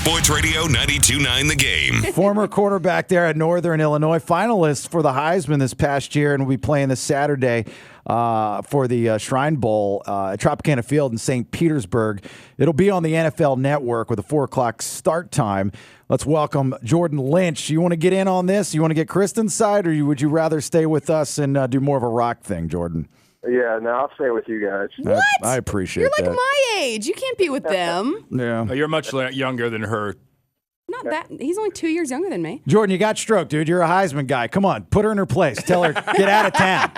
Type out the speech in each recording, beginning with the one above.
Sports Radio 92.9 The Game. Former quarterback there at Northern Illinois, finalist for the Heisman this past year, and will be playing this Saturday for the Shrine Bowl at Tropicana Field in St. Petersburg. It'll be on the NFL Network with a 4 o'clock start time. Let's welcome Jordan Lynch. You want to get in on this? You want to get Kristen's side, or would you rather stay with us and do more of a rock thing, Jordan? Yeah, no, I'll stay with you guys. What? I appreciate You're that. like my age. You can't be with them. Yeah. You're much younger than her. Not that. He's only 2 years younger than me. Jordan, you got stroked, dude. You're a Heisman guy. Come on, put her in her place. Tell her, get out of town.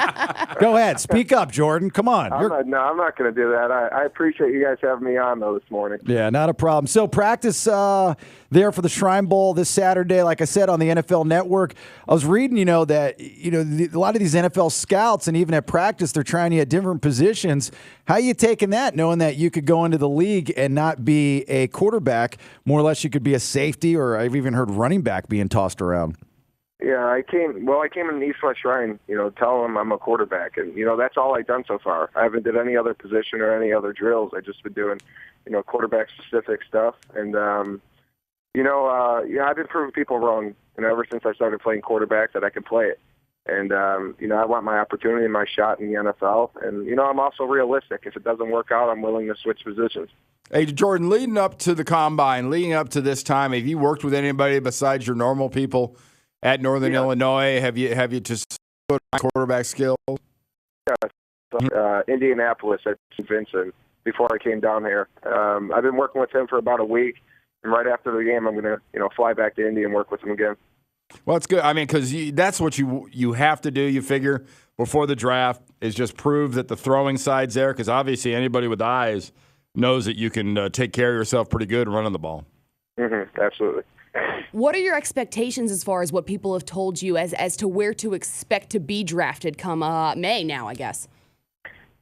Go ahead. Speak up, Jordan. Come on. I'm not going to do that. I appreciate you guys having me on, though, this morning. Yeah, not a problem. So practice there for the Shrine Bowl this Saturday, like I said, on the NFL Network. I was reading, that a lot of these NFL scouts, and even at practice, they're trying you at different positions. How you taking that, knowing that you could go into the league and not be a quarterback, more or less you could be a safety, or I've even heard running back being tossed around? Yeah, I came in the East-West Shrine, telling them I'm a quarterback, and, that's all I've done so far. I haven't did any other position or any other drills. I've just been doing, quarterback-specific stuff, and, I've been proving people wrong, ever since I started playing quarterback that I can play it. And, I want my opportunity and my shot in the NFL, and, I'm also realistic. If it doesn't work out, I'm willing to switch positions. Hey, Jordan, leading up to the Combine, leading up to this time, have you worked with anybody besides your normal people at Northern Illinois? Have you just put on quarterback skills? Yeah, Indianapolis at St. Vincent before I came down here. I've been working with him for about a week, and right after the game, I'm going to fly back to Indy and work with him again. Well, it's good. I mean, because that's what you have to do. You figure before the draft is just prove that the throwing side's there, because obviously anybody with eyes knows that you can take care of yourself pretty good running the ball. Mm-hmm, absolutely. What are your expectations as far as what people have told you as to where to expect to be drafted come May now, I guess?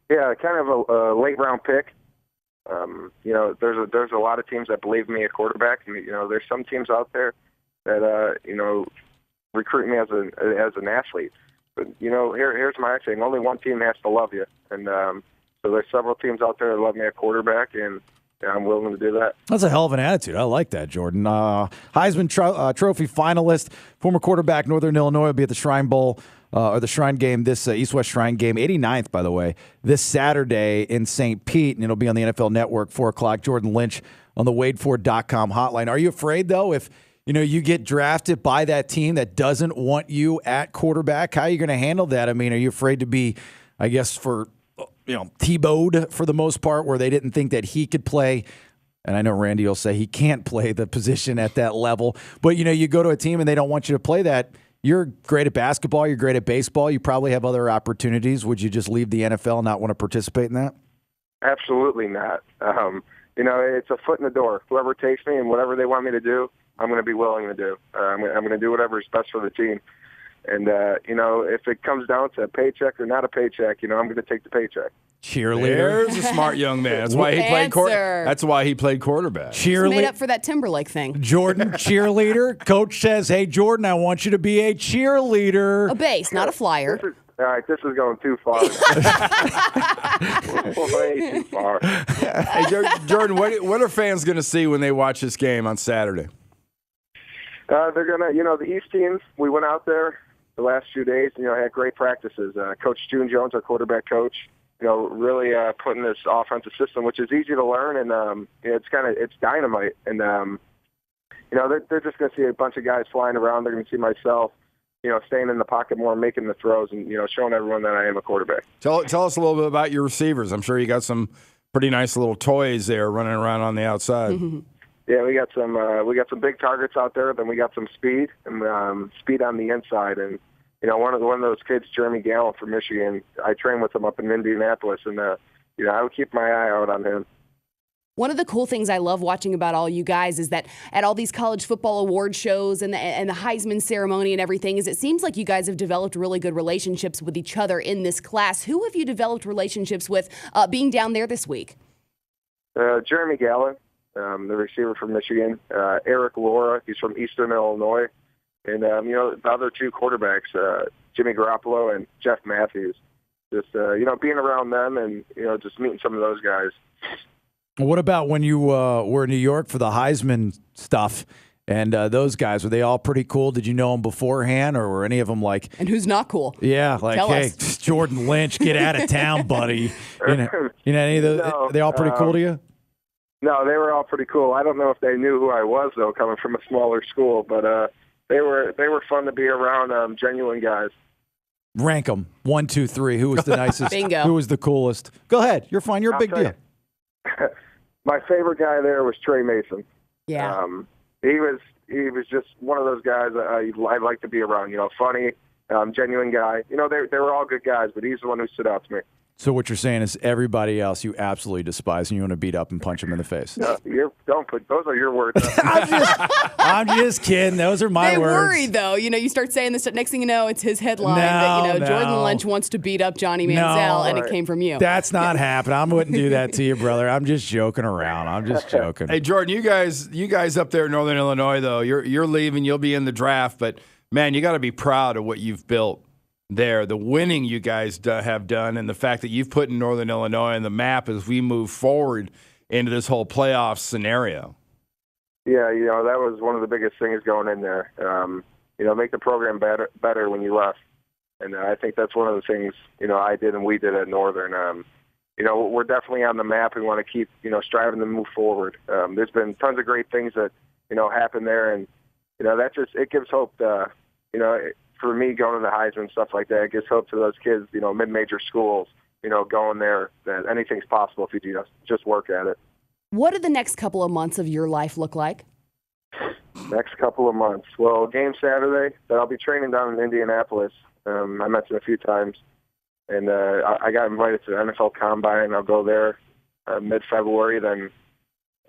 Yeah, kind of a late-round pick. There's a lot of teams that believe in me at quarterback. And, there's some teams out there that, recruit me as an athlete. But, here's my thing. Only one team has to love you. And so there's several teams out there that love me at quarterback, and I'm willing to do that. That's a hell of an attitude. I like that, Jordan. Heisman Trophy finalist, former quarterback, Northern Illinois, will be at the Shrine Bowl, or the Shrine Game, this East-West Shrine Game, 89th, by the way, this Saturday in St. Pete, and it'll be on the NFL Network, 4 o'clock. Jordan Lynch on the WadeFord.com hotline. Are you afraid, though, if you get drafted by that team that doesn't want you at quarterback? How are you going to handle that? I mean, are you afraid to be, I guess, T-bowed for the most part, where they didn't think that he could play? And I know Randy will say he can't play the position at that level. But, you go to a team and they don't want you to play that. You're great at basketball. You're great at baseball. You probably have other opportunities. Would you just leave the NFL and not want to participate in that? Absolutely not. It's a foot in the door. Whoever takes me and whatever they want me to do, I'm going to be willing to do. I'm going to do whatever is best for the team. And, if it comes down to a paycheck or not a paycheck, I'm going to take the paycheck. Cheerleader. There's a smart young man. That's why he played That's why he played quarterback. Made up for that Timberlake thing. Jordan, cheerleader. Coach says, "Hey, Jordan, I want you to be a cheerleader." A base, not a flyer. All right, this is going too far. Way too far. Hey, Jordan, what are fans going to see when they watch this game on Saturday? They're going to, the East teams, we went out there the last few days, had great practices. Coach June Jones, our quarterback coach, really putting this offensive system, which is easy to learn, and it's dynamite. And they're just going to see a bunch of guys flying around. They're going to see myself, staying in the pocket more, making the throws, and showing everyone that I am a quarterback. Tell us a little bit about your receivers. I'm sure you got some pretty nice little toys there running around on the outside. Yeah, we got some big targets out there. Then we got some speed and speed on the inside. And one of those kids, Jeremy Gallen from Michigan, I train with him up in Indianapolis, and I would keep my eye out on him. One of the cool things I love watching about all you guys is that at all these college football award shows and the Heisman ceremony and everything, is it seems like you guys have developed really good relationships with each other in this class. Who have you developed relationships with being down there this week? Jeremy Gallen, the receiver from Michigan. Eric Laura, he's from Eastern Illinois. And, the other two quarterbacks, Jimmy Garoppolo and Jeff Matthews. Just, being around them and, just meeting some of those guys. What about when you were in New York for the Heisman stuff? And those guys, were they all pretty cool? Did you know them beforehand, or were any of them like... And who's not cool? Yeah, like, Tell hey, us. Jordan Lynch, get out of town, buddy. You know any of those? No, they all pretty cool to you? No, they were all pretty cool. I don't know if they knew who I was, though, coming from a smaller school, but they were fun to be around, genuine guys. Rank them. 1, 2, 3. Who was the nicest? Bingo. Who was the coolest? Go ahead. You're fine. You're a big deal. My favorite guy there was Trey Mason. Yeah. He was just one of those guys I'd like to be around. Funny, genuine guy. They were all good guys, but he's the one who stood out to me. So what you're saying is everybody else you absolutely despise and you want to beat up and punch them in the face. Don't put those are your words. I'm just kidding. Those are my They words. worry, though. You start saying this. Next thing you know, it's his headline that No. Jordan Lynch wants to beat up Johnny Manziel, and it came from you. That's not happening. I wouldn't do that to you, brother. I'm just joking around. I'm just joking. Hey, Jordan, you guys up there in Northern Illinois, though, you're leaving. You'll be in the draft, but man, you got to be proud of what you've built there, the winning you guys have done, and the fact that you've put in Northern Illinois on the map as we move forward into this whole playoff scenario. Yeah, that was one of the biggest things going in there. Make the program better when you left, and I think that's one of the things I did and we did at Northern. We're definitely on the map. We want to keep striving to move forward. There's been tons of great things that happen there, and that just it gives hope. For me, going to the Heisman, stuff like that, it gives hope to those kids, mid-major schools, going there, that anything's possible if you just work at it. What do the next couple of months of your life look like? Next couple of months. Well, game Saturday, but I'll be training down in Indianapolis. I mentioned a few times. And I got invited to the NFL Combine. I'll go there mid-February. Then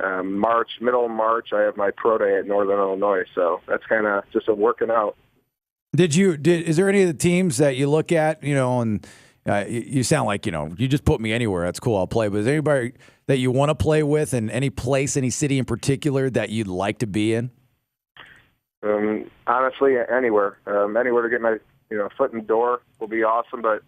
middle of March, I have my pro day at Northern Illinois. So that's kind of just a working out. Is there any of the teams that you look at, and you sound like, you just put me anywhere. That's cool. I'll play. But is there anybody that you want to play with in any place, any city in particular that you'd like to be in? Honestly, anywhere. Anywhere to get my, foot in the door will be awesome. But,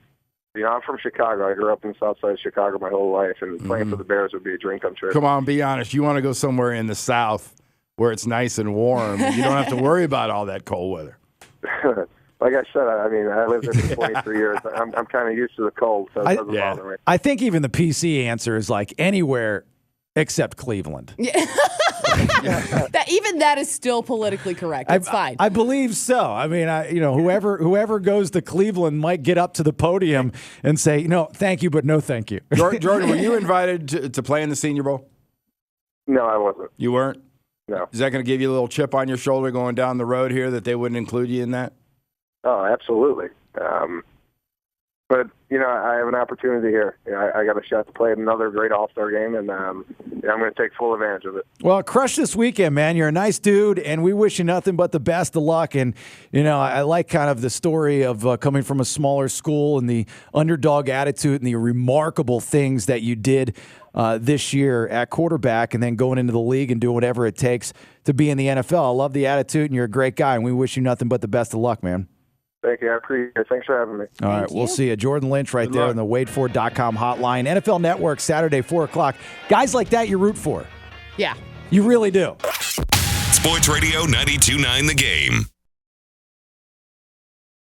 I'm from Chicago. I grew up in the south side of Chicago my whole life, and playing for the Bears would be a dream come true. Come on, be honest. You want to go somewhere in the south where it's nice and warm. You don't have to worry about all that cold weather. Like I said, I lived there for 23 years. I'm kind of used to the cold, so it doesn't bother me. I think even the PC answer is like anywhere except Cleveland. Yeah. Even that is still politically correct. It's fine. I believe so. Whoever goes to Cleveland might get up to the podium and say, thank you, but no thank you. Jordan, were you invited to play in the Senior Bowl? No, I wasn't. You weren't? No. Is that going to give you a little chip on your shoulder going down the road here that they wouldn't include you in that? Oh, absolutely. But, I have an opportunity here. I got a shot to play in another great All-Star game, and I'm going to take full advantage of it. Well, crush this weekend, man. You're a nice dude, and we wish you nothing but the best of luck. And, I like kind of the story of coming from a smaller school and the underdog attitude and the remarkable things that you did this year at quarterback and then going into the league and doing whatever it takes to be in the NFL. I love the attitude, and you're a great guy, and we wish you nothing but the best of luck, man. Thank you. I appreciate it. Thanks for having me. All right, we'll see you. Jordan Lynch right there on the WadeFord.com hotline. NFL Network, Saturday, 4 o'clock. Guys like that you root for. Yeah. You really do. Sports Radio 92.9 The Game.